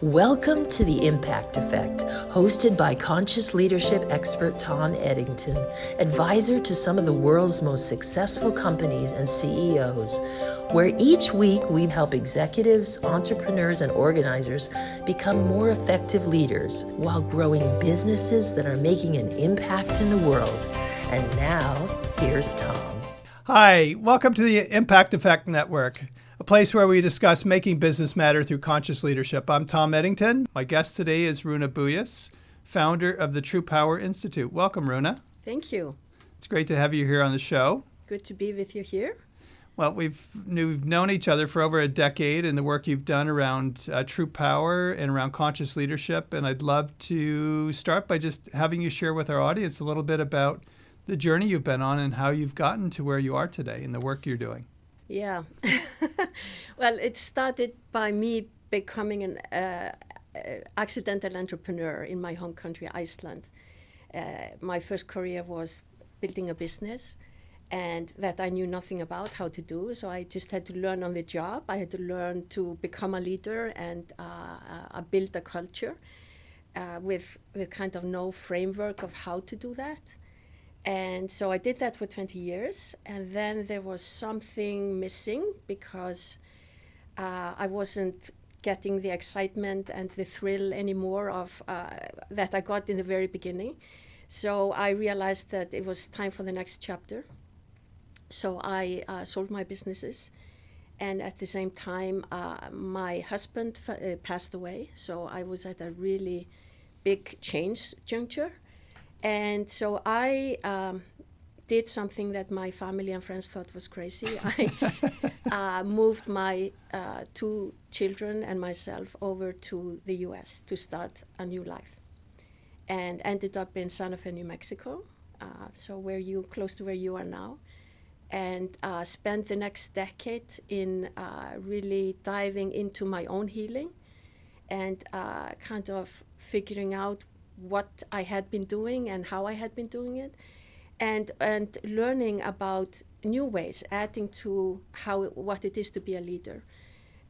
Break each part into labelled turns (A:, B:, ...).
A: Welcome to The Impact Effect, hosted by conscious leadership expert Tom Eddington, advisor to some of the world's most successful companies and CEOs, where each week we help executives, entrepreneurs, and organizers become more effective leaders while growing businesses that are making an impact in the world. And now, here's Tom.
B: Hi, welcome to the Impact Effect Network, a place where we discuss making business matter through conscious leadership. I'm Tom Eddington. My guest today is Runa Bouius, founder of the True Power Institute. Welcome, Runa.
C: Thank you.
B: It's great to have you here on the show.
C: Good to be with you here.
B: Well, we've known each other for over a decade in the work you've done around True Power and around conscious leadership. And I'd love to start by just having you share with our audience a little bit about the journey you've been on and how you've gotten to where you are today in the work you're doing.
C: Yeah. Well, it started by me becoming an accidental entrepreneur in my home country, Iceland. My first career was building a business, and that I knew nothing about how to do. So I just had to learn on the job. I had to learn to become a leader and build a culture with kind of no framework of how to do that. And so I did that for 20 years, and then there was something missing because I wasn't getting the excitement and the thrill anymore of that I got in the very beginning. So I realized that it was time for the next chapter. So I sold my businesses, and at the same time, my husband passed away. So I was at a really big change juncture. And so I did something that my family and friends thought was crazy. I moved my 2 children and myself over to the US to start a new life, and ended up in Santa Fe, New Mexico, so close to where you are now, and spent the next decade in really diving into my own healing and kind of figuring out what I had been doing and how I had been doing it, and learning about new ways, adding to what it is to be a leader.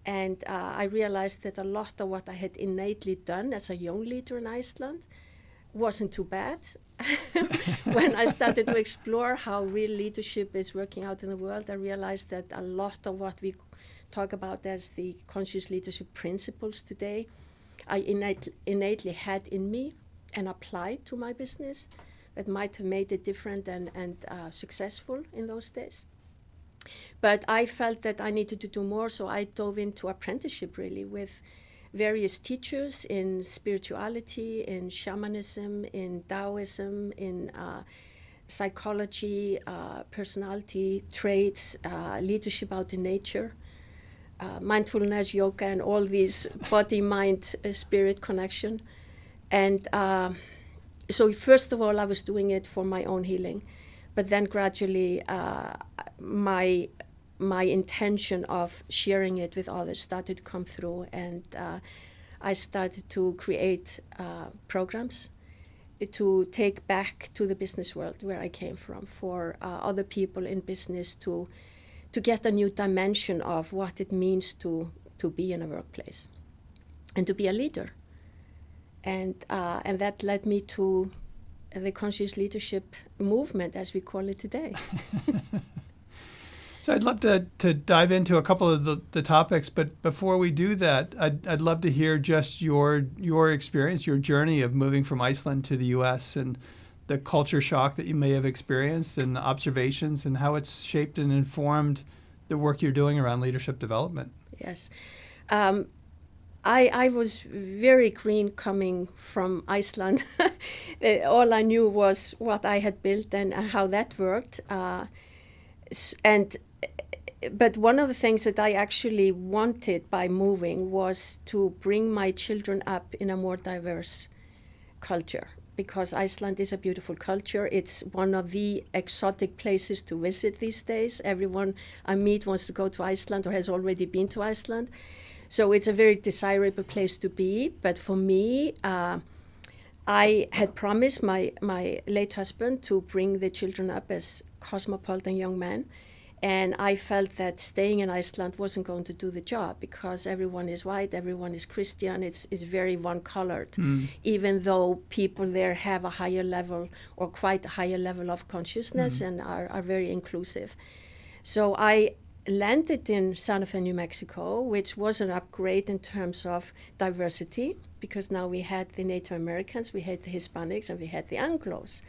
C: And I realized that a lot of what I had innately done as a young leader in Iceland wasn't too bad. When I started to explore how real leadership is working out in the world, I realized that a lot of what we talk about as the conscious leadership principles today, I innately had in me and applied to my business that might have made it different and successful in those days. But I felt that I needed to do more, so I dove into apprenticeship really with various teachers in spirituality, in shamanism, in Taoism, in psychology, personality traits, leadership out in nature, mindfulness, yoga, and all these body, mind, spirit connection. And so first of all, I was doing it for my own healing, but then gradually my intention of sharing it with others started to come through, and I started to create programs to take back to the business world where I came from for other people in business to get a new dimension of what it means to be in a workplace and to be a leader. And that led me to the conscious leadership movement, as we call it today.
B: So I'd love to dive into a couple of the topics, but before we do that, I'd love to hear just your experience, your journey of moving from Iceland to the U.S. and the culture shock that you may have experienced and observations and how it's shaped and informed the work you're doing around leadership development.
C: Yes. I was very green coming from Iceland. All I knew was what I had built and how that worked. But one of the things that I actually wanted by moving was to bring my children up in a more diverse culture, because Iceland is a beautiful culture. It's one of the exotic places to visit these days. Everyone I meet wants to go to Iceland or has already been to Iceland. So it's a very desirable place to be. But for me, I had promised my late husband to bring the children up as cosmopolitan young men. And I felt that staying in Iceland wasn't going to do the job because everyone is white, everyone is Christian, it's very one-colored, even though people there have a higher level or quite a higher level of consciousness and are very inclusive. So I landed in Santa Fe, New Mexico, which was an upgrade in terms of diversity because now we had the Native Americans, we had the Hispanics, and we had the Anglos.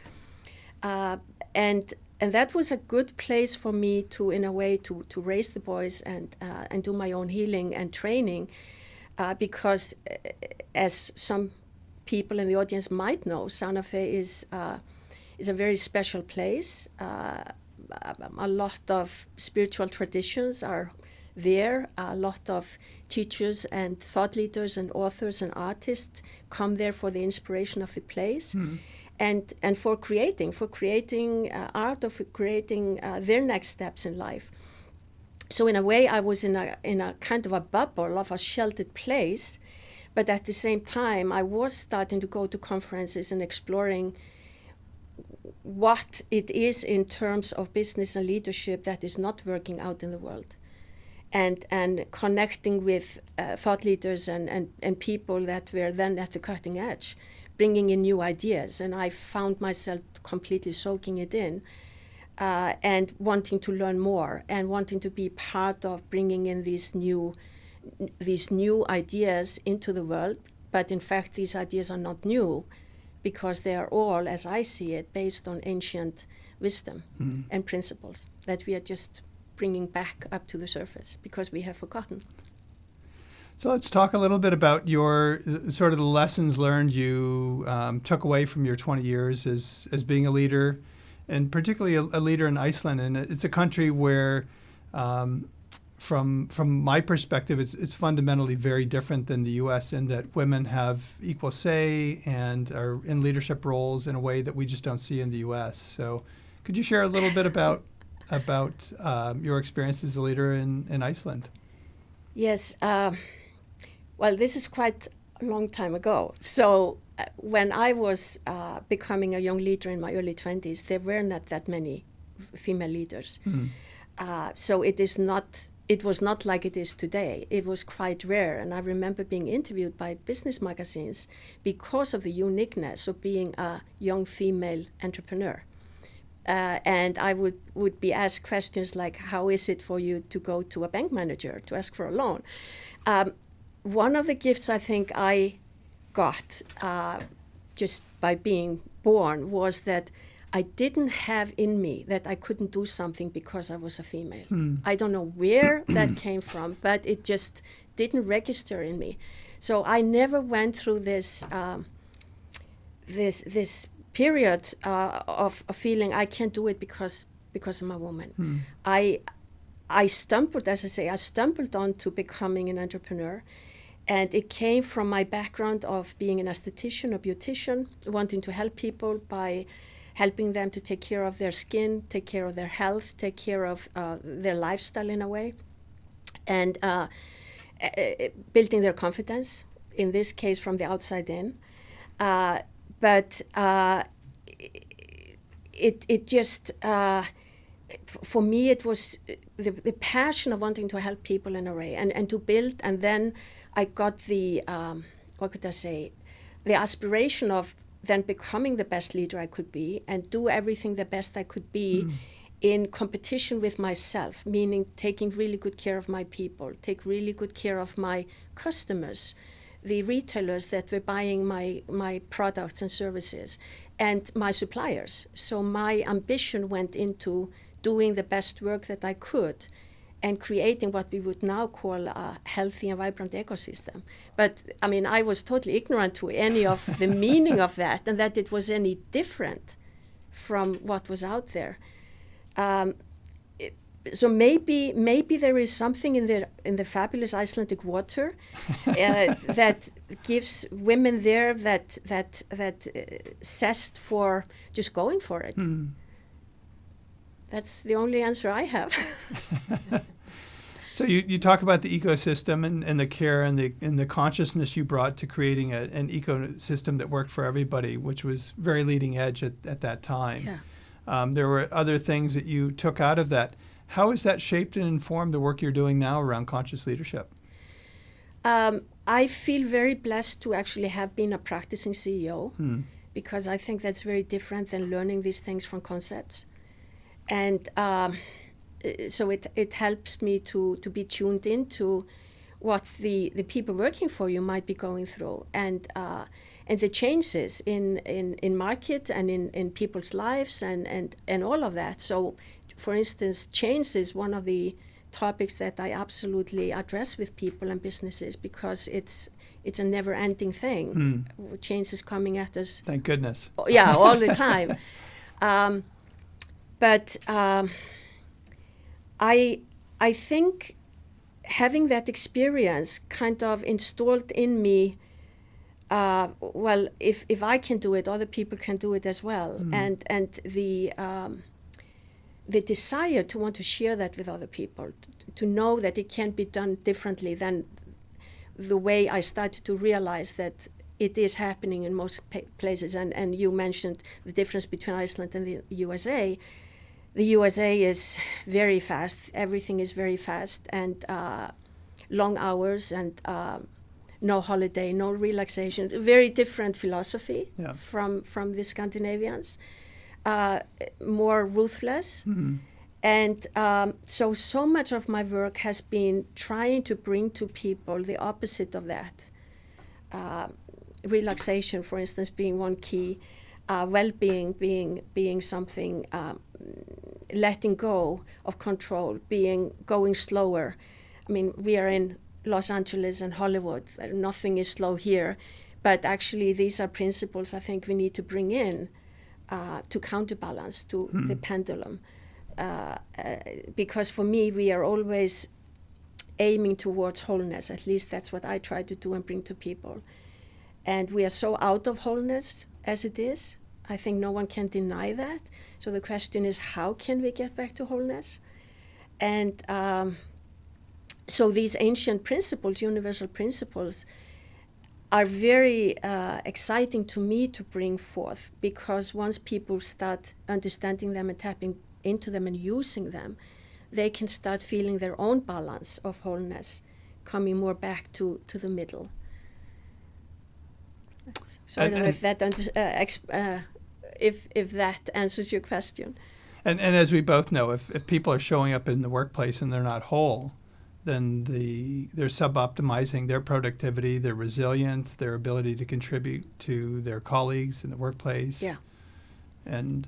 C: And that was a good place for me to, in a way, to raise the boys and do my own healing and training, because as some people in the audience might know, Santa Fe is a very special place. A lot of spiritual traditions are there. A lot of teachers and thought leaders and authors and artists come there for the inspiration of the place. And for creating art, or for creating their next steps in life. So in a way, I was in a kind of a bubble of a sheltered place, but at the same time, I was starting to go to conferences and exploring what it is in terms of business and leadership that is not working out in the world, and connecting with thought leaders and people that were then at the cutting edge, bringing in new ideas. And I found myself completely soaking it in and wanting to learn more and wanting to be part of bringing in these new ideas into the world. But in fact, these ideas are not new because they are all, as I see it, based on ancient wisdom and principles that we are just bringing back up to the surface because we have forgotten.
B: So let's talk a little bit about your sort of the lessons learned you took away from your 20 years as being a leader, and particularly a leader in Iceland. And it's a country where, from my perspective, it's fundamentally very different than the U.S. in that women have equal say and are in leadership roles in a way that we just don't see in the U.S. So could you share a little bit about your experience as a leader in Iceland?
C: Yes. Well, this is quite a long time ago. So when I was becoming a young leader in my early 20s, there were not that many female leaders. So it was not like it is today. It was quite rare. And I remember being interviewed by business magazines because of the uniqueness of being a young female entrepreneur. And I would be asked questions like, how is it for you to go to a bank manager to ask for a loan? One of the gifts I think I got just by being born was that I didn't have in me that I couldn't do something because I was a female. I don't know where that came from, but it just didn't register in me. So I never went through this this period of feeling I can't do it because I'm a woman. I stumbled, as I say, onto becoming an entrepreneur. And it came from my background of being an esthetician, a beautician, wanting to help people by helping them to take care of their skin, take care of their health, take care of their lifestyle in a way, and building their confidence, in this case from the outside in. But it just, for me, it was the passion of wanting to help people in a way and to build. And then I got the, the aspiration of then becoming the best leader I could be and do everything the best I could be in competition with myself, meaning taking really good care of my people, take really good care of my customers, the retailers that were buying my products and services, and my suppliers. So my ambition went into doing the best work that I could and creating what we would now call a healthy and vibrant ecosystem. But I mean, I was totally ignorant to any of the meaning of that and that it was any different from what was out there. So maybe there is something in the fabulous Icelandic water that gives women there that zest for just going for it. That's the only answer I have.
B: So you talk about the ecosystem and the care and the consciousness you brought to creating an ecosystem that worked for everybody, which was very leading edge at that time.
C: Yeah.
B: There were other things that you took out of that. How has that shaped and informed the work you're doing now around conscious leadership?
C: I feel very blessed to actually have been a practicing CEO because I think that's very different than learning these things from concepts. And so it helps me to be tuned into what the people working for you might be going through, and the changes in market and in people's lives and all of that. So, for instance, change is one of the topics that I absolutely address with people and businesses because it's a never-ending thing. Change is coming at us.
B: Thank goodness.
C: Yeah, all the time. But I think having that experience kind of installed in me, well, if I can do it, other people can do it as well. And the desire to want to share that with other people, to know that it can be done differently than the way I started to realize that it is happening in most places. And you mentioned the difference between Iceland and the USA. The USA is very fast. Everything is very fast, and long hours, and no holiday, no relaxation. Very different philosophy from the Scandinavians. More ruthless. And so much of my work has been trying to bring to people the opposite of that. Relaxation, for instance, being one key. Well-being being something, letting go of control, going slower. I mean, we are in Los Angeles and Hollywood. Nothing is slow here. But actually, these are principles I think we need to bring in to counterbalance to the pendulum. Because for me, we are always aiming towards wholeness. At least that's what I try to do and bring to people. And we are so out of wholeness as it is. I think no one can deny that. So the question is, how can we get back to wholeness? And so these ancient principles, universal principles, are very exciting to me to bring forth, because once people start understanding them and tapping into them and using them, they can start feeling their own balance of wholeness, coming more back to the middle. So I don't know if that if that answers your question.
B: And as we both know, if people are showing up in the workplace and they're not whole, then they're suboptimizing their productivity, their resilience, their ability to contribute to their colleagues in the workplace.
C: Yeah.
B: And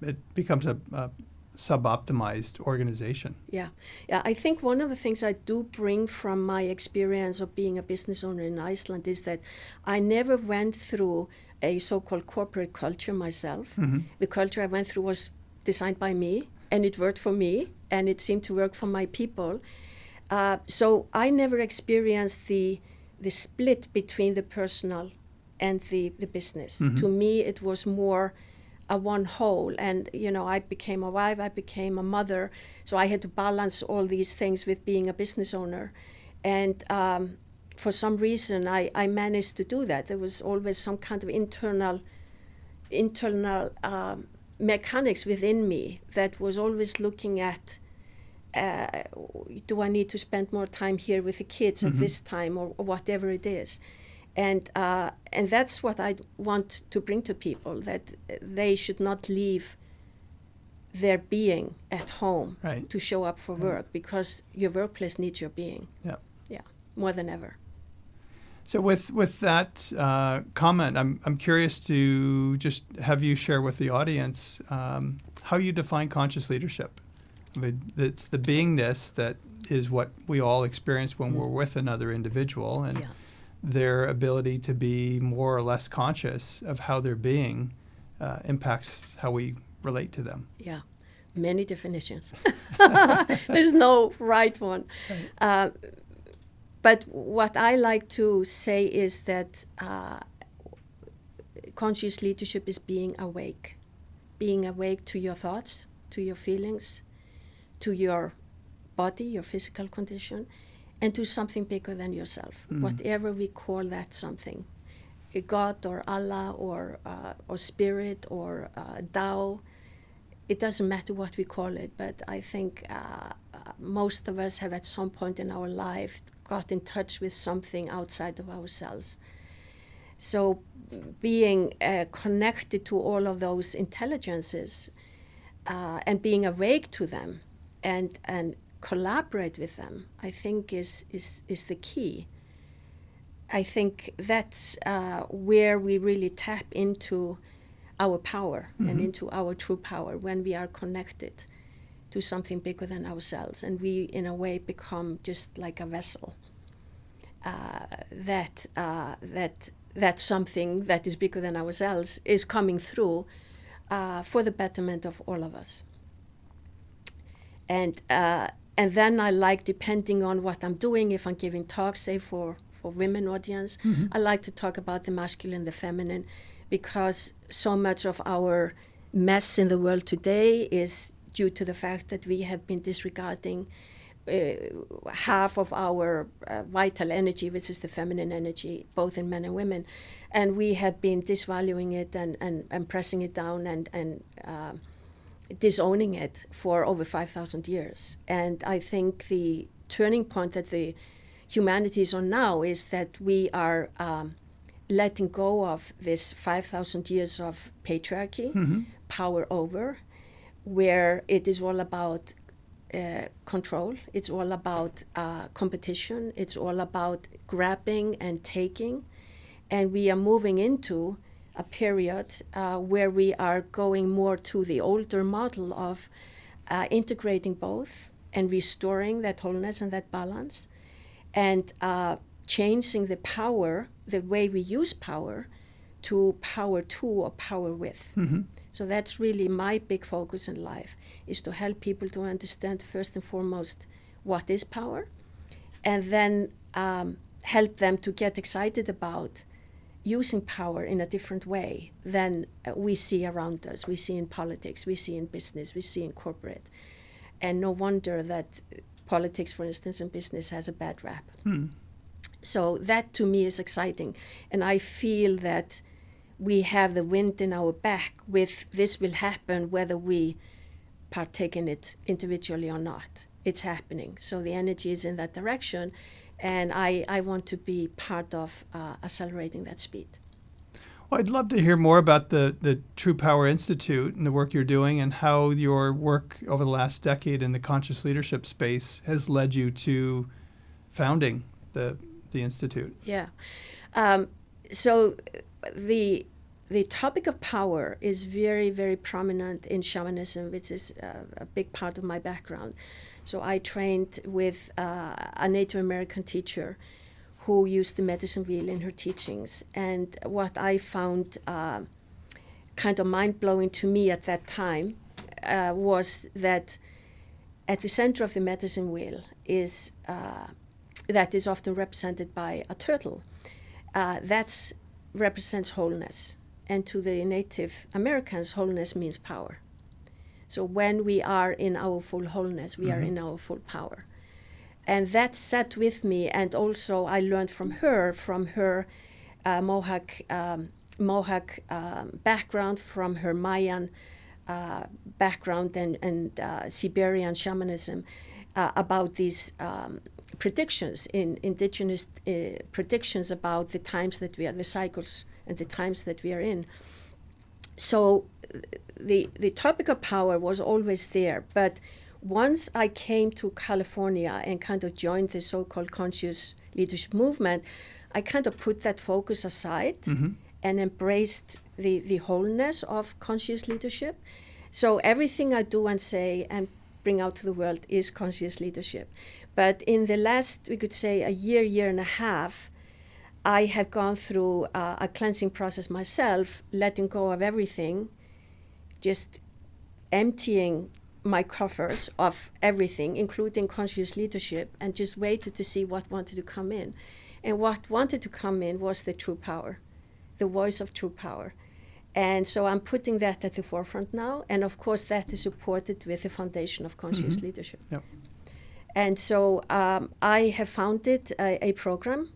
B: it becomes a sub-optimized organization.
C: Yeah. I think one of the things I do bring from my experience of being a business owner in Iceland is that I never went through a so-called corporate culture myself. The culture I went through was designed by me, and it worked for me, and it seemed to work for my people. So I never experienced the split between the personal and the business. To me, it was more a one whole, and I became a wife, I became a mother, so I had to balance all these things with being a business owner. And for some reason, I managed to do that. There was always some kind of internal mechanics within me that was always looking at, do I need to spend more time here with the kids at this time, or whatever it is. And that's what I want to bring to people, that they should not leave their being at home to show up for work, because your workplace needs your being. Yeah, more than ever.
B: So with that comment, I'm curious to just have you share with the audience how you define conscious leadership. I mean, it's the beingness that is what we all experience when we're with another individual, and their ability to be more or less conscious of how their being impacts how we relate to them.
C: Yeah, many definitions. There's no right one. But what I like to say is that conscious leadership is being awake to your thoughts, to your feelings, to your body, your physical condition, and to something bigger than yourself, whatever we call that something, God or Allah or spirit or Tao. it doesn't matter what we call it, but I think most of us have at some point in our life got in touch with something outside of ourselves. So being connected to all of those intelligences and being awake to them and collaborate with them, I think is the key. I think that's where we really tap into our power and into our true power, when we are connected to something bigger than ourselves, and we in a way become just like a vessel that something that is bigger than ourselves is coming through for the betterment of all of us. And then I like, depending on what I'm doing, if I'm giving talks, say for women audience, I like to talk about the masculine, the feminine, because so much of our mess in the world today is due to the fact that we have been disregarding half of our vital energy, which is the feminine energy, both in men and women. And we have been disvaluing it and pressing it down and disowning it for over 5,000 years. And I think the turning point that the humanity is on now is that we are letting go of this 5,000 years of patriarchy, power over, where it is all about control, it's all about competition, it's all about grabbing and taking. And we are moving into a period where we are going more to the older model of integrating both and restoring that wholeness and that balance, and changing the power, the way we use power, to power to or power with. So that's really my big focus in life, is to help people to understand first and foremost what is power, and then help them to get excited about using power in a different way than we see around us. We see in politics, we see in business, we see in corporate. And no wonder that politics, for instance, and business has a bad rap. So that to me is exciting. And I feel that we have the wind in our back with this will happen whether we partake in it individually or not. It's happening. So the energy is in that direction. And I want to be part of accelerating that speed.
B: Well, I'd love to hear more about the True Power Institute and the work you're doing, and how your work over the last decade in the conscious leadership space has led you to founding the Institute.
C: Yeah. So the topic of power is very, very prominent in shamanism, which is a big part of my background. So I trained with a Native American teacher who used the medicine wheel in her teachings. And what I found kind of mind-blowing to me at that time was that at the center of the medicine wheel is that is often represented by a turtle. That represents wholeness. And to the Native Americans, wholeness means power. So when we are in our full wholeness, we are in our full power. And that sat with me, and also I learned from her Mohawk background, from her Mayan background and Siberian shamanism, about these predictions, in indigenous predictions about the times that we are, the cycles and the times that we are in. So the topic of power was always there, but once I came to California and kind of joined the so-called conscious leadership movement, I kind of put that focus aside and embraced the wholeness of conscious leadership. So everything I do and say and bring out to the world is conscious leadership. But in the last, we could say, a year and a half, I have gone through a cleansing process myself, letting go of everything, just emptying my coffers of everything, including conscious leadership, and just waited to see what wanted to come in. And what wanted to come in was the true power, the voice of true power. And so I'm putting that at the forefront now. And of course, that is supported with the foundation of conscious leadership.
B: Yep.
C: And so I have founded a program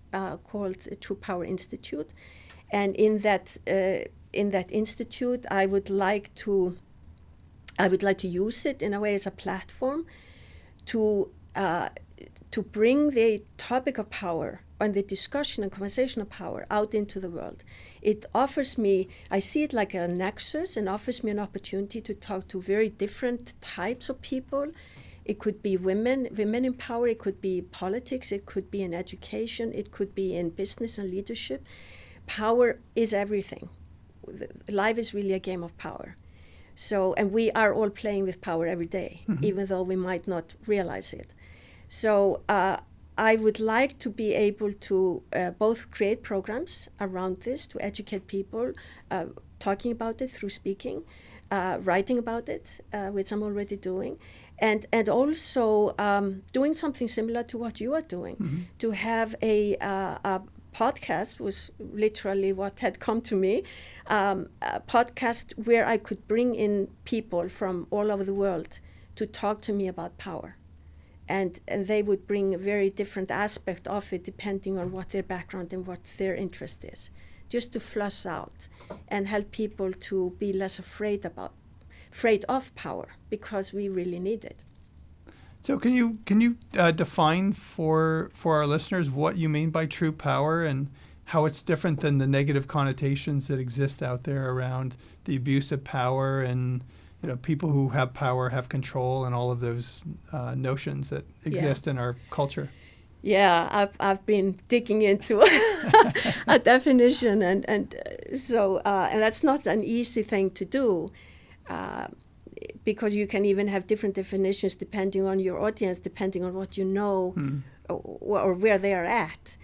C: called the True Power Institute. And in that institute, I would like to I would like to use it in a way as a platform to bring the topic of power and the discussion and conversation of power out into the world. It offers me, I see it like a nexus, and offers me an opportunity to talk to very different types of people. It could be women in power, it could be politics, it could be in education, it could be in business and leadership. Power is everything. Life is really a game of power. So, and we are all playing with power every day, even though we might not realize it. So I would like to be able to both create programs around this to educate people, talking about it through speaking, writing about it, which I'm already doing, and also doing something similar to what you are doing, to have a podcast was literally what had come to me, a podcast where I could bring in people from all over the world to talk to me about power. And they would bring a very different aspect of it depending on what their background and what their interest is, just to flush out and help people to be less afraid of power, because we really need it.
B: So can you define for our listeners what you mean by true power and how it's different than the negative connotations that exist out there around the abuse of power and people who have power have control and all of those notions that exist in our culture?
C: Yeah, I've been digging into a definition, and that's not an easy thing to do, because you can even have different definitions depending on your audience, depending on what you know or where they are at.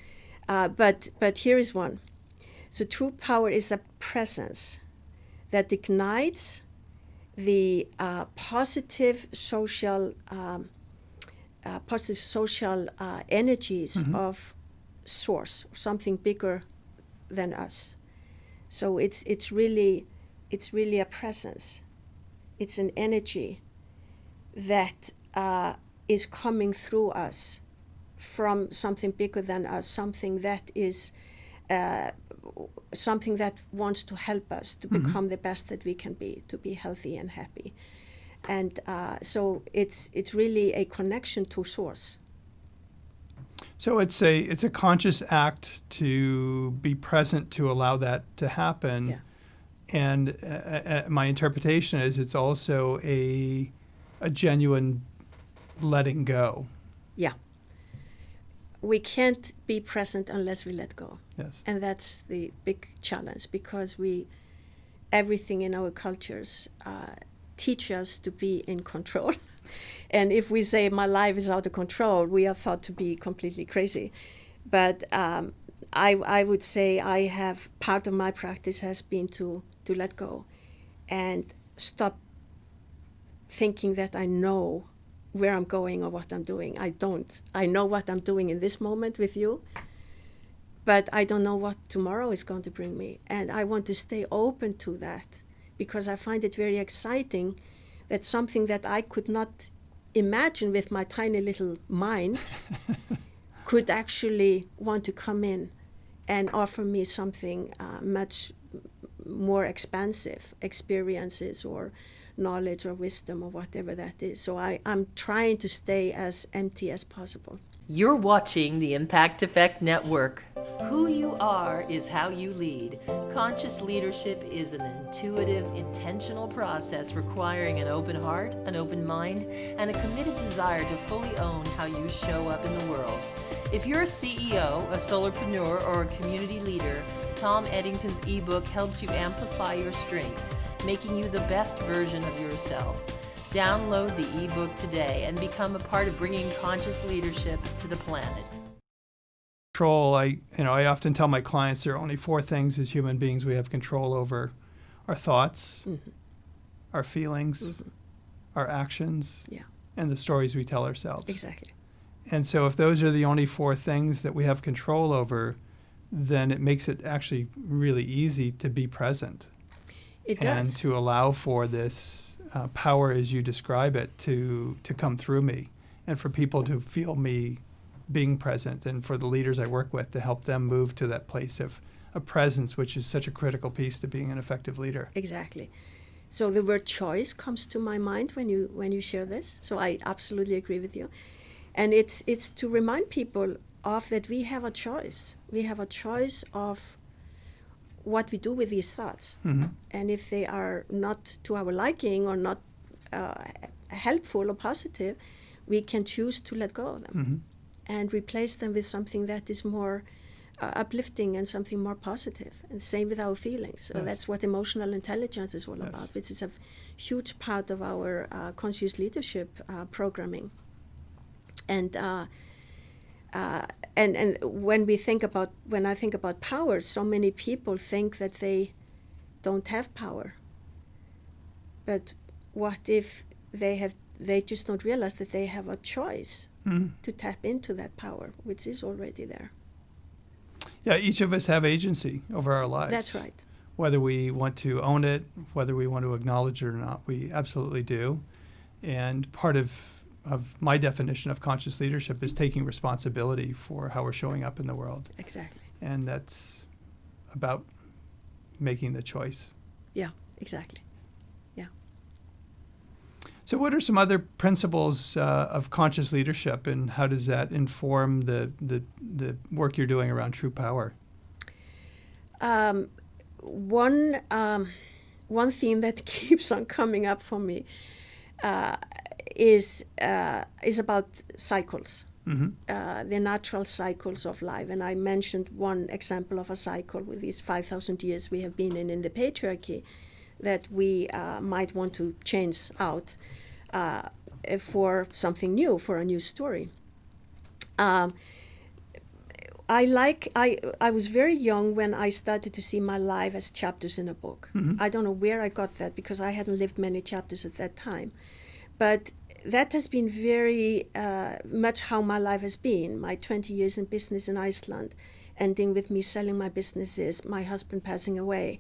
C: But here is one. So true power is a presence that ignites the positive social energies of source, something bigger than us. So it's really a presence. It's an energy that is coming through us from something bigger than us, something that is something that wants to help us to become the best that we can be, to be healthy and happy. And so it's really a connection to source.
B: So it's a conscious act to be present to allow that to happen.
C: Yeah.
B: And my interpretation is it's also a genuine letting go.
C: Yeah. We can't be present unless we let go.
B: Yes.
C: And that's the big challenge, because everything in our cultures teach us to be in control. And if we say my life is out of control, we are thought to be completely crazy. But I would say part of my practice has been to let go and stop thinking that I know where I'm going or what I'm doing. I don't. I know what I'm doing in this moment with you, but I don't know what tomorrow is going to bring me. And I want to stay open to that, because I find it very exciting that something that I could not imagine with my tiny little mind could actually want to come in and offer me something much more expansive, experiences or knowledge or wisdom or whatever that is. So I'm trying to stay as empty as possible.
A: You're watching the Impact Effect Network. Who you are is how you lead. Conscious leadership is an intuitive, intentional process requiring an open heart, an open mind, and a committed desire to fully own how you show up in the world. If you're a CEO, a solopreneur, or a community leader, Tom Eddington's ebook helps you amplify your strengths, making you the best version of yourself. Download the ebook today and become a part of bringing conscious leadership to the planet.
B: Control, I often tell my clients there are only 4 things as human beings we have control over: our thoughts, our feelings, our actions, and the stories we tell ourselves.
C: Exactly.
B: And so if those are the only 4 things that we have control over, then it makes it actually really easy to be present.
C: It does.
B: And to allow for this power, as you describe it, to come through me, and for people to feel me being present, and for the leaders I work with to help them move to that place of presence, which is such a critical piece to being an effective leader.
C: Exactly. So the word choice comes to my mind when you share this. So I absolutely agree with you. And it's to remind people of that we have a choice. We have a choice of what we do with these thoughts.
B: Mm-hmm.
C: And if they are not to our liking or not helpful or positive, we can choose to let go of them
B: Mm-hmm.
C: and replace them with something that is more uplifting and something more positive. And same with our feelings. So
B: Yes.
C: that's what emotional intelligence is all
B: Yes.
C: about, which is a huge part of our conscious leadership programming. And when I think about power, so many people think that they don't have power. But what if they just don't realize that they have a choice
B: Mm-hmm.
C: to tap into that power, which is already there.
B: Yeah, each of us have agency over our lives.
C: That's right.
B: Whether we want to own it, whether we want to acknowledge it or not, we absolutely do. And part of my definition of conscious leadership is taking responsibility for how we're showing up in the world.
C: Exactly.
B: And that's about making the choice.
C: Yeah, exactly.
B: So what are some other principles of conscious leadership, and how does that inform the work you're doing around true power?
C: One theme that keeps on coming up for me is about cycles,
B: Mm-hmm.
C: the natural cycles of life. And I mentioned one example of a cycle with these 5,000 years we have been in the patriarchy that we might want to change out for something new, for a new story. I was very young when I started to see my life as chapters in a book.
B: Mm-hmm.
C: I don't know where I got that because I hadn't lived many chapters at that time. But that has been very much how my life has been. My 20 years in business in Iceland, ending with me selling my businesses, my husband passing away,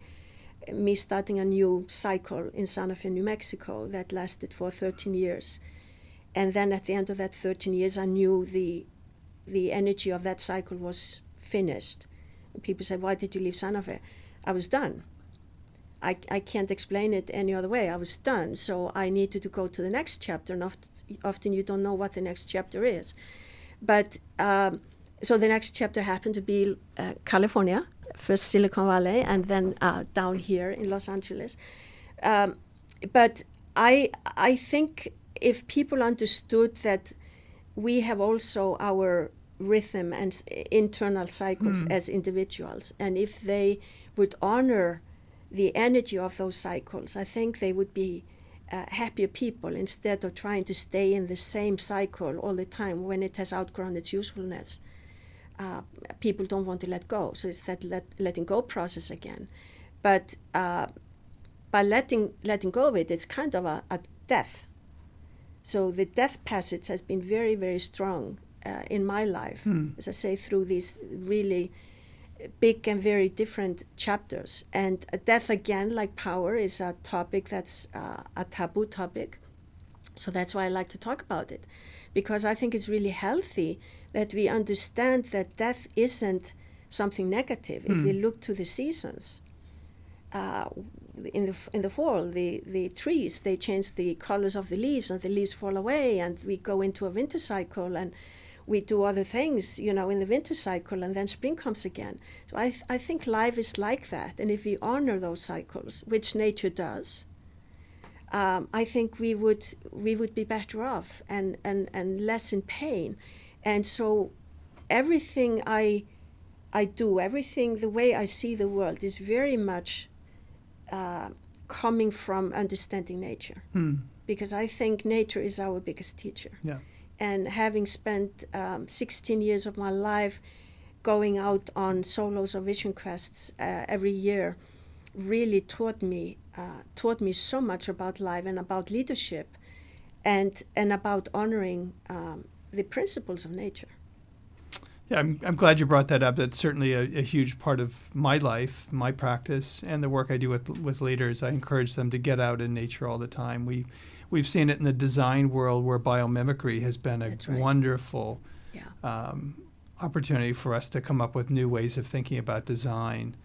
C: me starting a new cycle in Santa Fe, New Mexico that lasted for 13 years. And then at the end of that 13 years, I knew the energy of that cycle was finished. And people said, why did you leave Santa Fe? I was done. I can't explain it any other way. I was done. So I needed to go to the next chapter. And often you don't know what the next chapter is. But so the next chapter happened to be California, first Silicon Valley, and then down here in Los Angeles. But I think if people understood that we have also our rhythm and internal cycles as individuals, and if they would honor the energy of those cycles, I think they would be happier people instead of trying to stay in the same cycle all the time when it has outgrown its usefulness. People don't want to let go, so it's that letting go process again. But by letting go of it, it's kind of a death. So the death passage has been very, very strong in my life, as I say, through these really big and very different chapters. And death, again, like power, is a topic that's a taboo topic. So that's why I like to talk about it, because I think it's really healthy that we understand that death isn't something negative. If we look to the seasons, in the fall, the trees, they change the colors of the leaves, and the leaves fall away, and we go into a winter cycle, and we do other things, in the winter cycle, and then spring comes again. So I think life is like that, and if we honor those cycles, which nature does, I think we would be better off and less in pain. And so everything I do, everything, the way I see the world is very much coming from understanding nature. Because I think nature is our biggest teacher.
B: Yeah.
C: And having spent 16 years of my life going out on solos or vision quests every year, really taught me so much about life and about leadership, and about honoring the principles of nature.
B: Yeah, I'm glad you brought that up. That's certainly a huge part of my life, my practice, and the work I do with leaders. I encourage them to get out in nature all the time. We've seen it in the design world where biomimicry has been a wonderful opportunity for us to come up with new ways of thinking about design.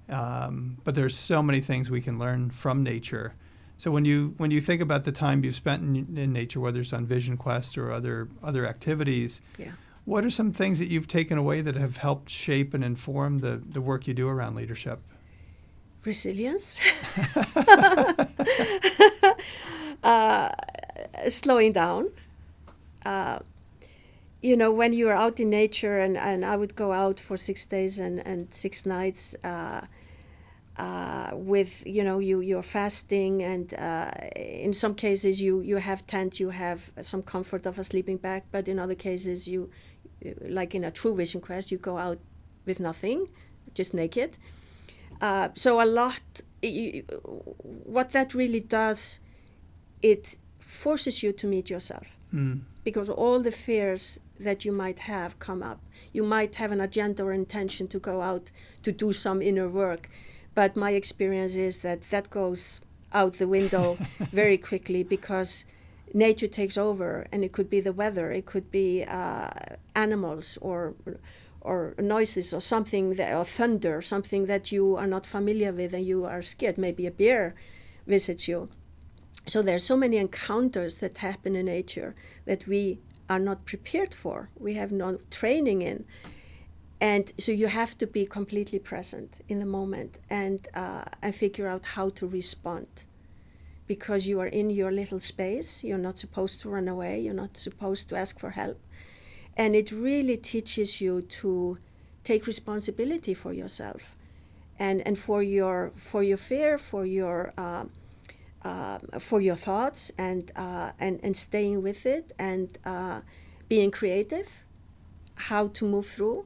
B: But there's so many things we can learn from nature So when you think about the time you've spent in nature, whether it's on Vision Quest or other activities,
C: Yeah.
B: what are some things that you've taken away that have helped shape and inform the work you do around leadership?
C: Resilience. Slowing down. When you're out in nature, and I would go out for 6 days and 6 nights with, you're fasting, and in some cases you have tent, you have some comfort of a sleeping bag, but in other cases you, like in a true Vision Quest, you go out with nothing, just naked. So a lot, what that really does, it forces you to meet yourself. Because all the fears that you might have come up. You might have an agenda or intention to go out to do some inner work, but my experience is that goes out the window very quickly, because nature takes over, and it could be the weather, it could be animals or noises or something, or thunder, something that you are not familiar with and you are scared. Maybe a bear visits you. So there's so many encounters that happen in nature that we are not prepared for. We have no training in. And so you have to be completely present in the moment and figure out how to respond. Because you are in your little space, you're not supposed to run away, you're not supposed to ask for help. And it really teaches you to take responsibility for yourself and for your fear, for your thoughts, and staying with it, and being creative, how to move through.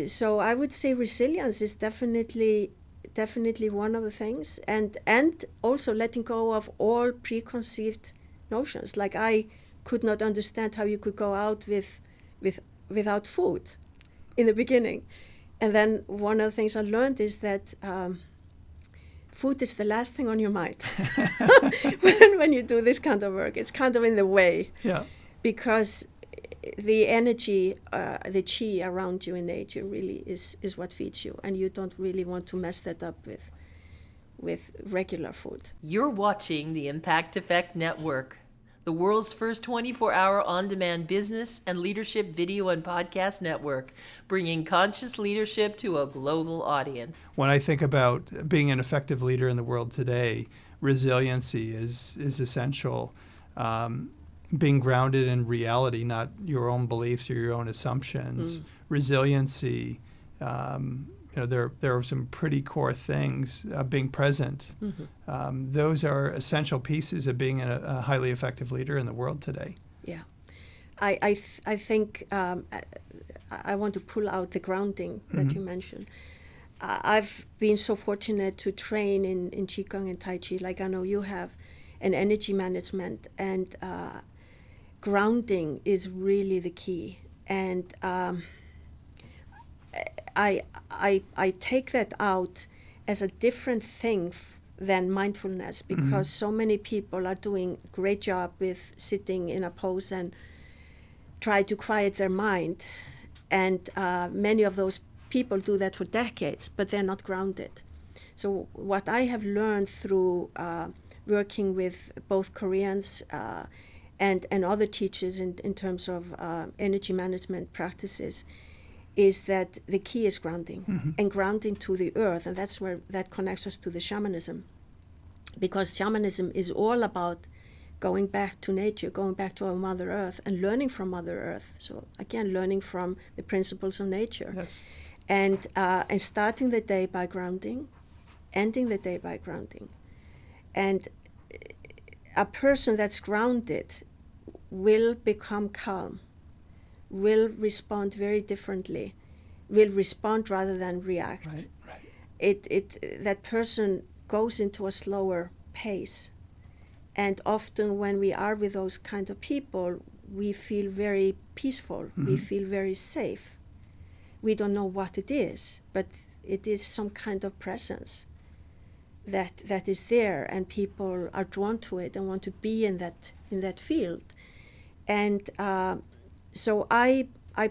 C: So I would say resilience is definitely one of the things, and also letting go of all preconceived notions. Like, I could not understand how you could go out without food in the beginning. And then one of the things I learned is that food is the last thing on your mind when you do this kind of work. It's kind of in the way.
B: Yeah.
C: Because the energy, the chi around you in nature really is what feeds you, and you don't really want to mess that up with regular food.
A: You're watching the Impact Effect Network, the world's first 24-hour on-demand business and leadership video and podcast network, bringing conscious leadership to a global audience.
B: When I think about being an effective leader in the world today, resiliency is essential. Being grounded in reality, not your own beliefs or your own assumptions. Resiliency, there are some pretty core things. Being present. Those are essential pieces of being a highly effective leader in the world today.
C: Yeah. I think I want to pull out the grounding that you mentioned. I've been so fortunate to train in Qigong and Tai Chi, like I know you have, and energy management, and grounding is really the key. And I take that out as a different thing than mindfulness, because so many people are doing a great job with sitting in a pose and try to quiet their mind. And many of those people do that for decades, but they're not grounded. So what I have learned through working with both Koreans and other teachers in terms of energy management practices is that the key is grounding, and grounding to the earth, and that's where that connects us to the shamanism. Because shamanism is all about going back to nature, going back to our Mother Earth, and learning from Mother Earth. So again, learning from the principles of nature.
B: Yes.
C: And starting the day by grounding, ending the day by grounding. And a person that's grounded will become calm, will respond very differently, will respond rather than react.
B: Right.
C: That person goes into a slower pace. And often when we are with those kind of people, we feel very peaceful, we feel very safe. We don't know what it is, but it is some kind of presence that is there, and people are drawn to it and want to be in that field. And so I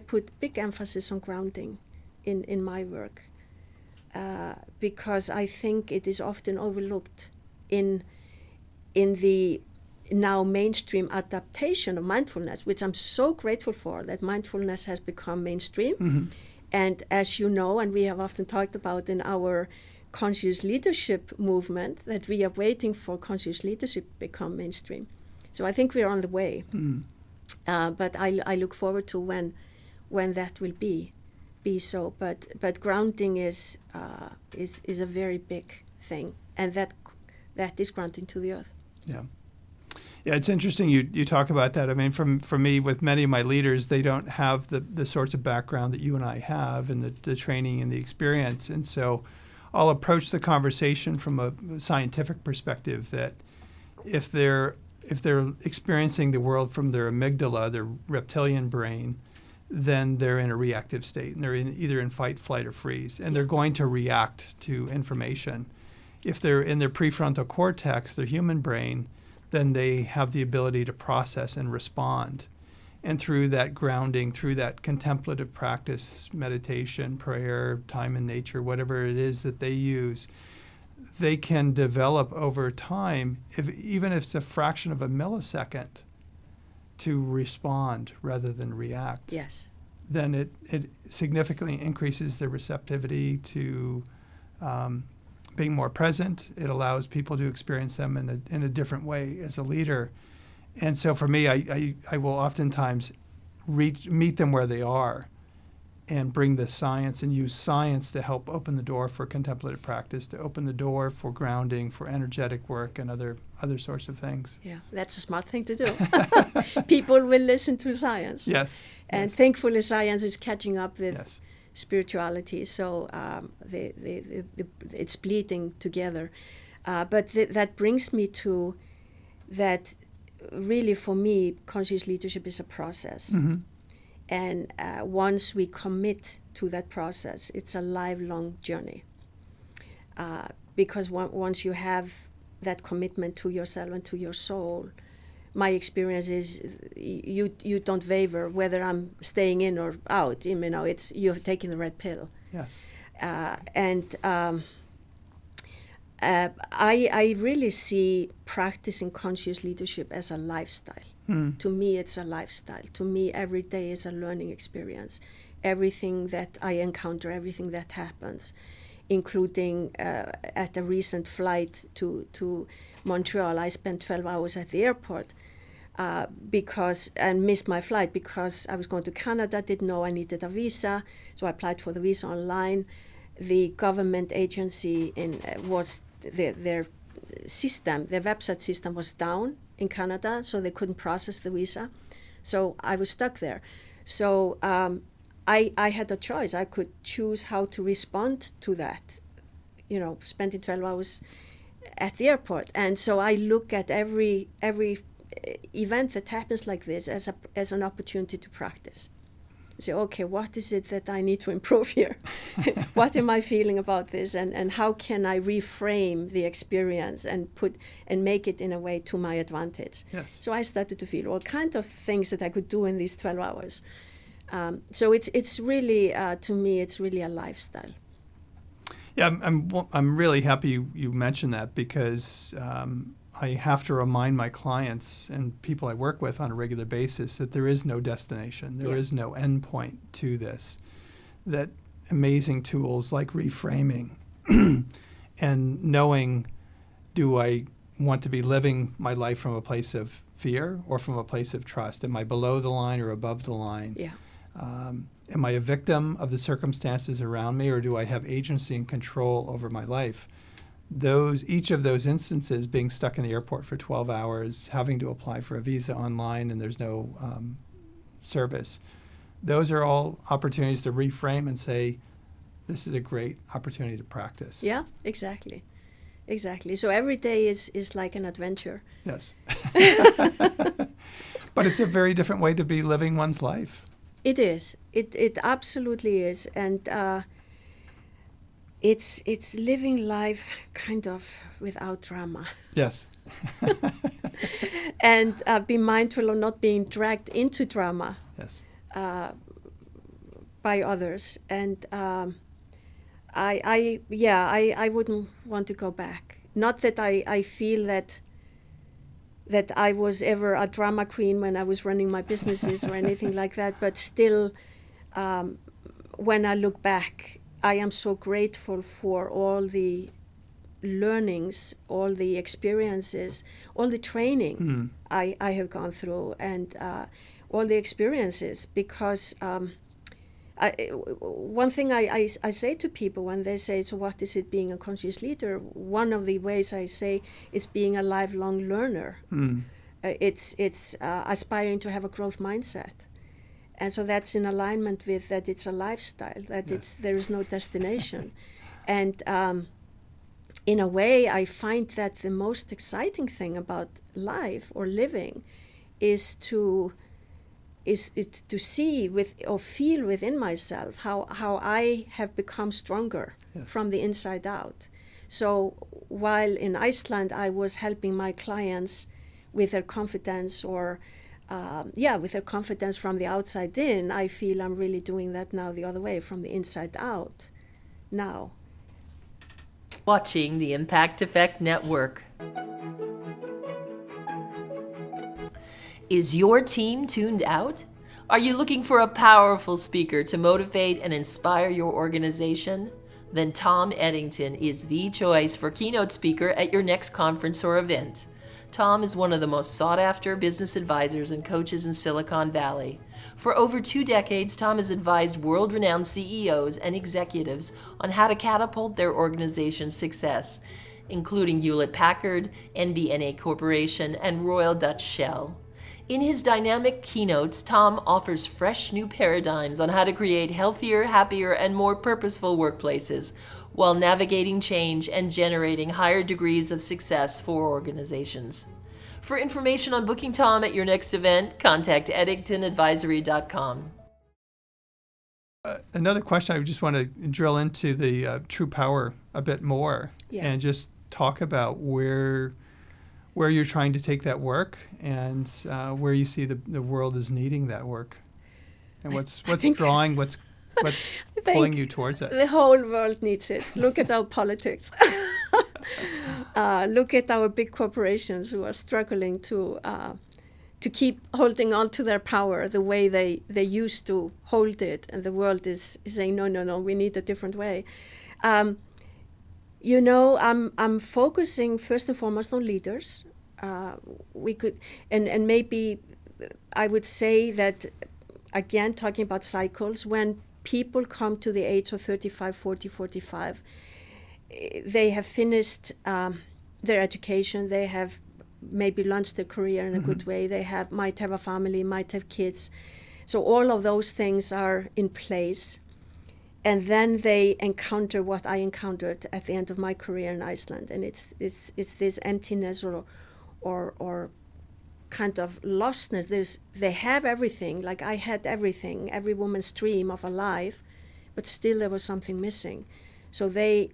C: put big emphasis on grounding in my work, because I think it is often overlooked in in the now mainstream adaptation of mindfulness, which I'm so grateful for, that mindfulness has become mainstream.
B: Mm-hmm.
C: And as you know, and we have often talked about in our conscious leadership movement, that we are waiting for conscious leadership to become mainstream. So I think we're on the way.
B: Mm.
C: But I look forward to when that will be so. But grounding is a very big thing, and that is grounding to the earth.
B: Yeah. Yeah, it's interesting you talk about that. I mean, for me, with many of my leaders, they don't have the sorts of background that you and I have, and the training and the experience. And so I'll approach the conversation from a scientific perspective, that if they're experiencing the world from their amygdala, their reptilian brain, then they're in a reactive state, and they're either in fight, flight, or freeze, and they're going to react to information. If they're in their prefrontal cortex, their human brain, then they have the ability to process and respond. And through that grounding, through that contemplative practice, meditation, prayer, time in nature, whatever it is that they use, they can develop over time, even if it's a fraction of a millisecond, to respond rather than react.
C: Yes.
B: Then it significantly increases their receptivity to being more present. It allows people to experience them in a different way as a leader. And so for me, I will oftentimes meet them where they are and bring the science and use science to help open the door for contemplative practice, to open the door for grounding, for energetic work, and other sorts of things.
C: Yeah, that's a smart thing to do. People will listen to science.
B: Yes.
C: And
B: yes.
C: thankfully, science is catching up with
B: Yes.
C: spirituality. So it's bleeding together. But that brings me to that. Really, for me, conscious leadership is a process.
B: Mm-hmm.
C: And once we commit to that process, it's a lifelong journey. Because once you have that commitment to yourself and to your soul, my experience is you don't waver whether I'm staying in or out. You know, it's you're taking the red pill.
B: Yes.
C: I really see practicing conscious leadership as a lifestyle. To me, it's a lifestyle. To me, every day is a learning experience. Everything that I encounter, everything that happens, including at a recent flight to Montreal, I spent 12 hours at the airport and missed my flight because I was going to Canada, didn't know I needed a visa, so I applied for the visa online. The government agency was their system, their website system was down in Canada, so they couldn't process the visa. So I was stuck there. So I had a choice. I could choose how to respond to that, spending 12 hours at the airport. And so I look at every event that happens like this as an opportunity to practice. Say, okay, what is it that I need to improve here? What am I feeling about this? And how can I reframe the experience and make it in a way to my advantage?
B: Yes.
C: So I started to feel all kinds of things that I could do in these 12 hours. So it's really, to me, it's really a lifestyle.
B: Yeah, I'm really happy you mentioned that, because I have to remind my clients and people I work with on a regular basis that there is no destination. There is no end point to this. That amazing tools like reframing and knowing, do I want to be living my life from a place of fear or from a place of trust? Am I below the line or above the line?
C: Yeah.
B: Am I a victim of the circumstances around me, or do I have agency and control over my life? Each of those instances, being stuck in the airport for 12 hours, having to apply for a visa online and there's no service, those are all opportunities to reframe and say, this is a great opportunity to practice.
C: Yeah, exactly. So every day is like an adventure.
B: Yes. But it's a very different way to be living one's life.
C: It is. It absolutely is. And it's living life kind of without drama.
B: Yes.
C: And be mindful of not being dragged into drama.
B: Yes.
C: By others. And I wouldn't want to go back. Not that I feel that that I was ever a drama queen when I was running my businesses or anything like that, but still, when I look back, I am so grateful for all the learnings, all the experiences, all the training I have gone through, and all the experiences, because one thing I say to people when they say, so what is it being a conscious leader? One of the ways I say it's being a lifelong learner. It's aspiring to have a growth mindset. And so that's in alignment with that it's a lifestyle, that there is no destination. And in a way, I find that the most exciting thing about life or living is to see with or feel within myself how I have become stronger from the inside out. So while in Iceland I was helping my clients with their confidence or with their confidence from the outside in, I feel I'm really doing that now the other way, from the inside out now.
A: Watching the Impact Effect Network. Is your team tuned out? Are you looking for a powerful speaker to motivate and inspire your organization? Then Tom Eddington is the choice for keynote speaker at your next conference or event. Tom is one of the most sought-after business advisors and coaches in Silicon Valley. For over 2 decades, Tom has advised world-renowned CEOs and executives on how to catapult their organization's success, including Hewlett-Packard, NBNA Corporation, and Royal Dutch Shell. In his dynamic keynotes, Tom offers fresh new paradigms on how to create healthier, happier, and more purposeful workplaces while navigating change and generating higher degrees of success for organizations. For information on booking Tom at your next event, contact EDDINGTONadvisory.com.
B: Another question, I just want to drill into the true power a bit more and just talk about where you're trying to take that work and where you see the world is needing that work, and what's pulling you towards it.
C: The whole world needs it. Look at our politics. Look at our big corporations who are struggling to keep holding on to their power the way they used to hold it, and the world is saying no, we need a different way. I'm focusing first and foremost on leaders. We could, and maybe I would say that, again, talking about cycles, when people come to the age of 35, 40, 45, they have finished their education, they have maybe launched their career in a good way, they might have a family, might have kids. So all of those things are in place. And then they encounter what I encountered at the end of my career in Iceland, and it's this emptiness or kind of lostness. They have everything, like I had everything, every woman's dream of a life, but still there was something missing. So they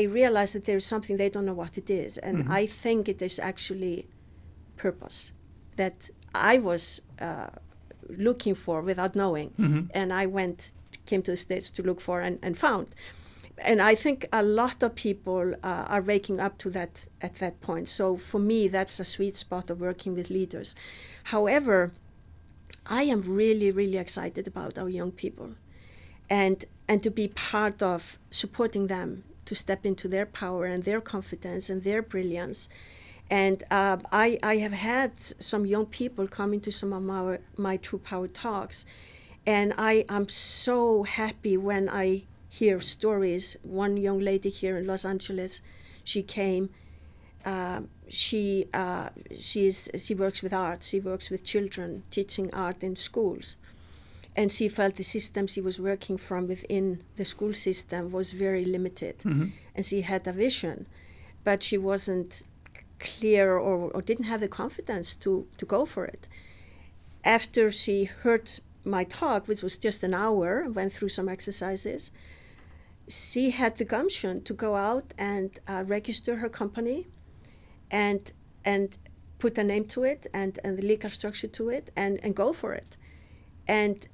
C: realize that there's something they don't know what it is, and I think it is actually purpose that I was looking for without knowing, and I came to the States to look for and found. And I think a lot of people are waking up to that at that point. So for me, that's a sweet spot of working with leaders. However, I am really, really excited about our young people, and to be part of supporting them to step into their power and their confidence and their brilliance. And I have had some young people come into some of my True Power talks, and I am so happy when I hear stories. One young lady here in Los Angeles, she came. She works with art. She works with children, teaching art in schools, and she felt the system she was working from within the school system was very limited, and she had a vision, but she wasn't clear or didn't have the confidence to go for it. After she heard my talk, which was just an hour, went through some exercises, she had the gumption to go out and register her company and put a name to it and the legal structure to it and go for it. And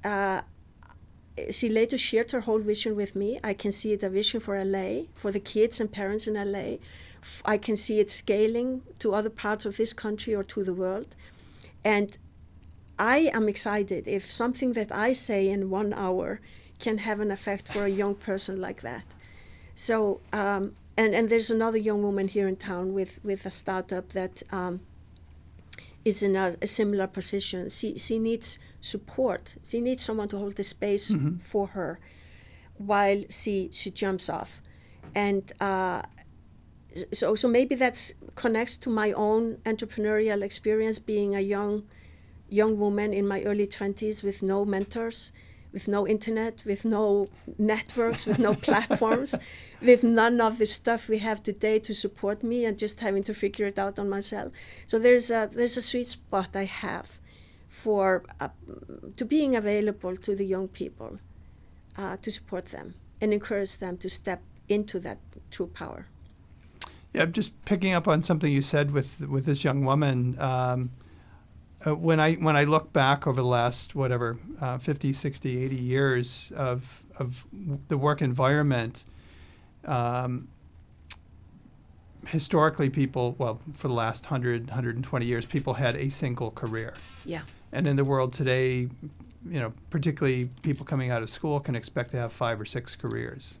C: she later shared her whole vision with me. I can see the vision for LA, for the kids and parents in LA, I can see it scaling to other parts of this country or to the world. And I am excited if something that I say in 1 hour can have an effect for a young person like that. So, and there's another young woman here in town with a startup that is in a similar position. She needs support. She needs someone to hold the space for her while she jumps off. And so maybe that connects to my own entrepreneurial experience, being a young woman in my early 20s with no mentors, with no internet, with no networks, with no platforms, with none of the stuff we have today to support me, and just having to figure it out on myself. So there's a sweet spot I have for to being available to the young people, to support them and encourage them to step into that true power.
B: Yeah, I'm just picking up on something you said with this young woman. When I look back over the last 50, 60, 80 years of the work environment, historically people, for the last 100, 120 years, people had a single career.
C: Yeah.
B: And in the world today, particularly people coming out of school can expect to have 5 or 6 careers.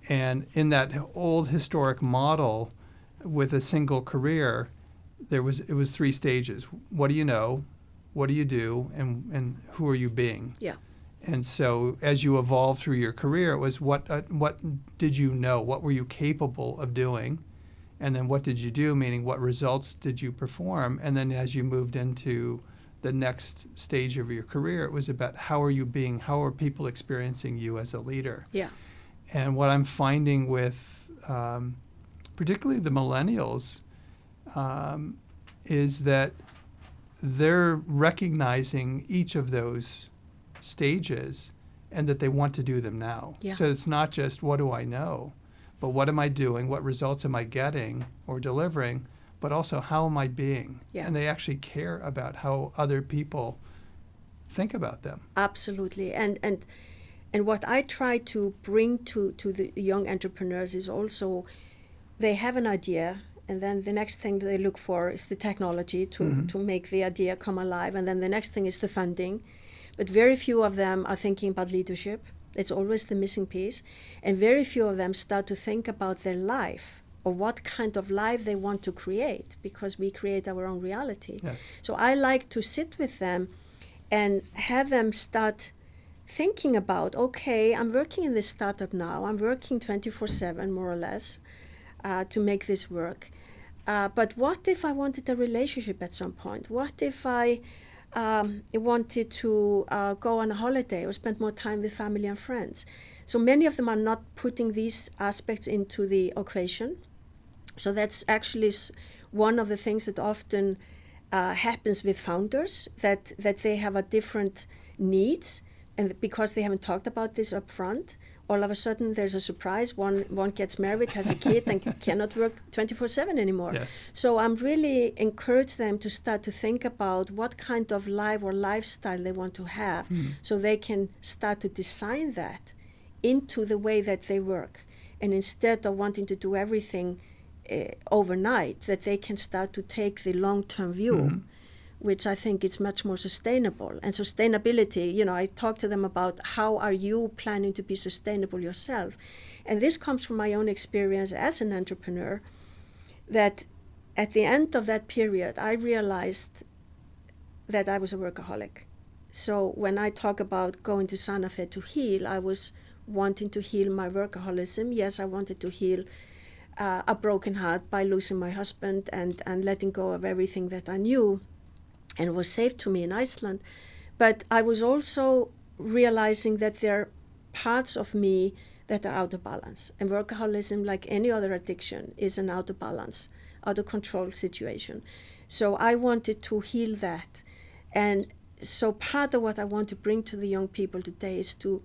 B: And in that old historic model with a single career, it was 3 stages. What do you know? What do you do? And who are you being?
C: Yeah.
B: And so as you evolved through your career, it was what did you know? What were you capable of doing? And then what did you do? Meaning what results did you perform? And then as you moved into the next stage of your career, it was about how are you being? How are people experiencing you as a leader?
C: Yeah.
B: And what I'm finding with particularly the millennials is that they're recognizing each of those stages and that they want to do them now.
C: Yeah.
B: So it's not just what do I know, but what am I doing? What results am I getting or delivering? But also how am I being?
C: Yeah.
B: And they actually care about how other people think about them.
C: Absolutely. And what I try to bring to the young entrepreneurs is also they have an idea, and then the next thing they look for is the technology to make the idea come alive, and then the next thing is the funding. But very few of them are thinking about leadership. It's always the missing piece. And very few of them start to think about their life or what kind of life they want to create, because we create our own reality.
B: Yes.
C: So I like to sit with them and have them start thinking about, okay, I'm working in this startup now. I'm working 24/7, more or less, to make this work. But what if I wanted a relationship at some point? What if I wanted to go on a holiday or spend more time with family and friends? So many of them are not putting these aspects into the equation. So that's actually one of the things that often happens with founders, that they have a different needs, and because they haven't talked about this up front, all of a sudden there's a surprise. One gets married, has a kid, and cannot work 24/7 anymore.
B: Yes.
C: So I'm really encourage them to start to think about what kind of life or lifestyle they want to have, so they can start to design that into the way that they work. And instead of wanting to do everything overnight, that they can start to take the long-term view, which I think is much more sustainable. And sustainability, I talk to them about how are you planning to be sustainable yourself. And this comes from my own experience as an entrepreneur, that at the end of that period, I realized that I was a workaholic. So when I talk about going to Santa Fe to heal, I was wanting to heal my workaholism. Yes, I wanted to heal a broken heart by losing my husband and letting go of everything that I knew and was safe to me in Iceland. But I was also realizing that there are parts of me that are out of balance. And workaholism, like any other addiction, is an out of balance, out of control situation. So I wanted to heal that. And so part of what I want to bring to the young people today is to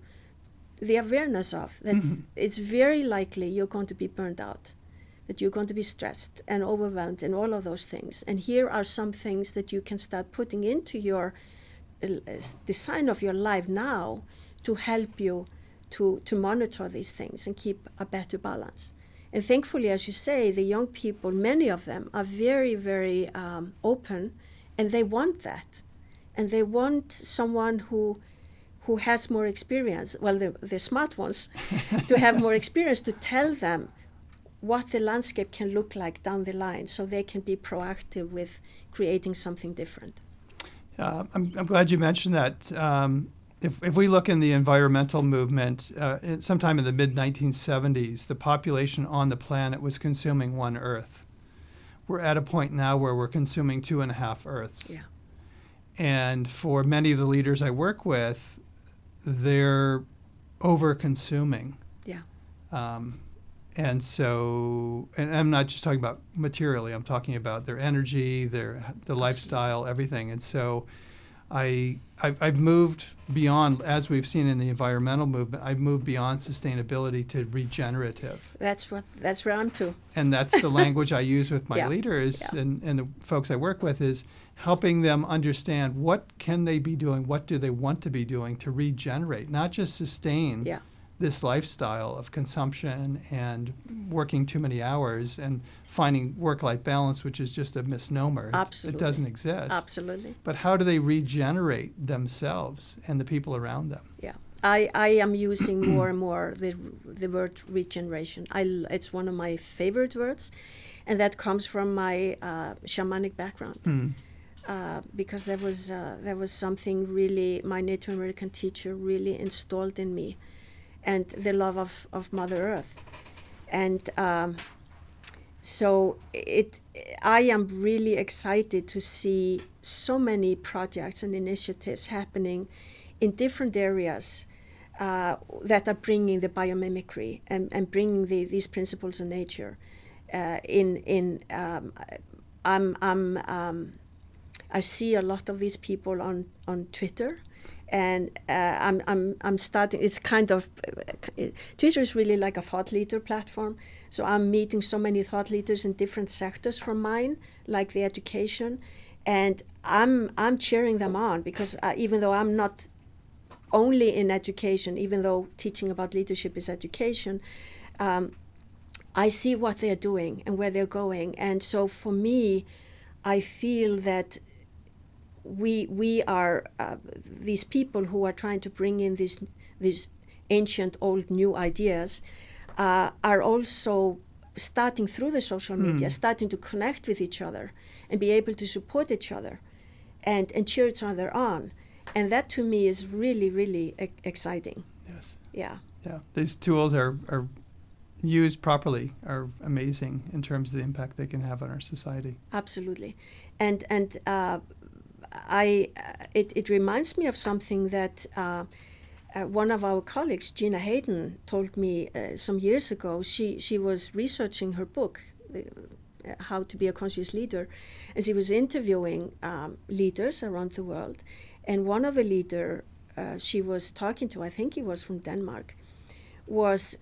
C: the awareness of that it's very likely you're going to be burned out, that you're going to be stressed and overwhelmed and all of those things. And here are some things that you can start putting into your design of your life now to help you to monitor these things and keep a better balance. And thankfully, as you say, the young people, many of them are very, very open, and they want that. And they want someone who has more experience, well, the smart ones, to have more experience to tell them what the landscape can look like down the line, so they can be proactive with creating something different.
B: I'm glad you mentioned that. If we look in the environmental movement, sometime in the mid-1970s, the population on the planet was consuming 1 Earth. We're at a point now where we're consuming 2.5 Earths.
C: Yeah.
B: And for many of the leaders I work with, they're over-consuming.
C: Yeah.
B: And so, and I'm not just talking about materially, I'm talking about their energy, the lifestyle, everything. And so I've moved beyond, as we've seen in the environmental movement, I've moved beyond sustainability to regenerative.
C: That's where I'm to.
B: And that's the language I use with my
C: Yeah.
B: leaders
C: Yeah.
B: and the folks I work with, is helping them understand what can they be doing, what do they want to be doing to regenerate, not just sustain
C: Yeah.
B: this lifestyle of consumption and working too many hours and finding work-life balance, which is just a misnomer.
C: Absolutely.
B: It doesn't exist.
C: Absolutely.
B: But how do they regenerate themselves and the people around them?
C: Yeah. I am using more and more the word regeneration. It's one of my favorite words, and that comes from my shamanic background. Because there was something really my Native American teacher really installed in me, and the love of Mother Earth. And so I am really excited to see so many projects and initiatives happening in different areas that are bringing the biomimicry and bringing these principles of nature I see a lot of these people on Twitter, and I'm starting. It's kind of Twitter is really like a thought leader platform. So I'm meeting so many thought leaders in different sectors from mine, like the education, and I'm cheering them on, because even though I'm not only in education, even though teaching about leadership is education, I see what they're doing and where they're going, and so for me, I feel that we are these people who are trying to bring in these ancient, old, new ideas are also starting through the social media, starting to connect with each other and be able to support each other and cheer each other on. And that to me is really, really exciting.
B: Yes.
C: Yeah.
B: Yeah. These tools are used properly are amazing in terms of the impact they can have on our society.
C: Absolutely. And it reminds me of something that one of our colleagues, Gina Hayden, told me some years ago. She was researching her book, How to Be a Conscious Leader, and she was interviewing leaders around the world. And one of the leaders she was talking to, I think he was from Denmark, was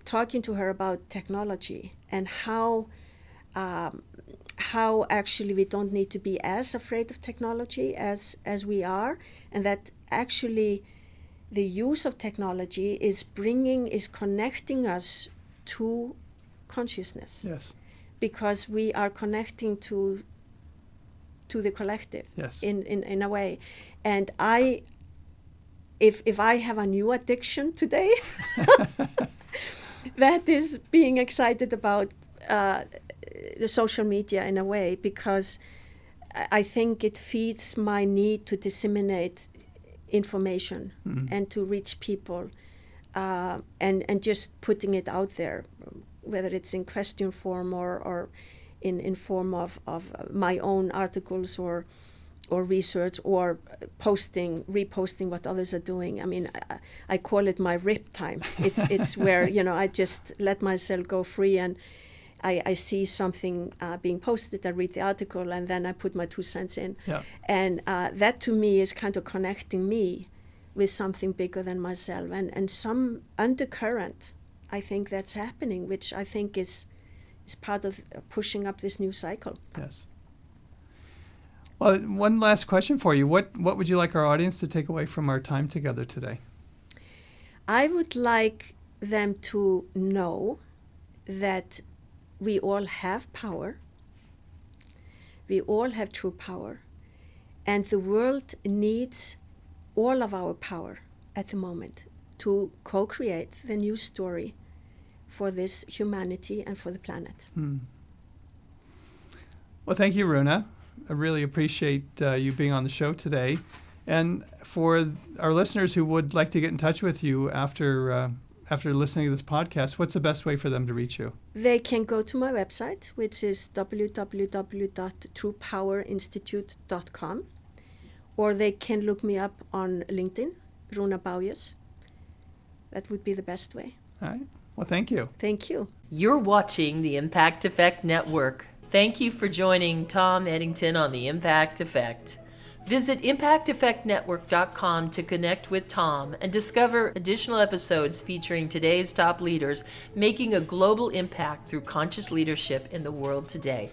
C: talking to her about technology and how actually we don't need to be as afraid of technology as we are, and that actually the use of technology is connecting us to consciousness.
B: Yes.
C: Because we are connecting to the collective.
B: Yes.
C: in a way. And if I have a new addiction today, that is being excited about the social media in a way, because I think it feeds my need to disseminate information and to reach people, and just putting it out there, whether it's in question form or in form of my own articles or research, or reposting what others are doing. I mean, I call it my rip time. It's where, I just let myself go free, and I see something being posted, I read the article, and then I put my 2 cents in.
B: Yeah.
C: And that to me is kind of connecting me with something bigger than myself, and some undercurrent, I think that's happening, which I think is part of pushing up this new cycle.
B: Yes. Well, one last question for you. What would you like our audience to take away from our time together today?
C: I would like them to know that we all have power. We all have true power. And the world needs all of our power at the moment to co-create the new story for this humanity and for the planet.
B: Well, thank you, Runa. I really appreciate you being on the show today. And for our listeners who would like to get in touch with you after listening to this podcast, what's the best way for them to reach you?
C: They can go to my website, which is www.truepowerinstitute.com, or they can look me up on LinkedIn, Runa Bouius. That would be the best way.
B: All right. Well, thank you.
C: Thank you.
A: You're watching the Impact Effect Network. Thank you for joining Tom Eddington on the Impact Effect. Visit ImpactEffectNetwork.com to connect with Tom and discover additional episodes featuring today's top leaders making a global impact through conscious leadership in the world today.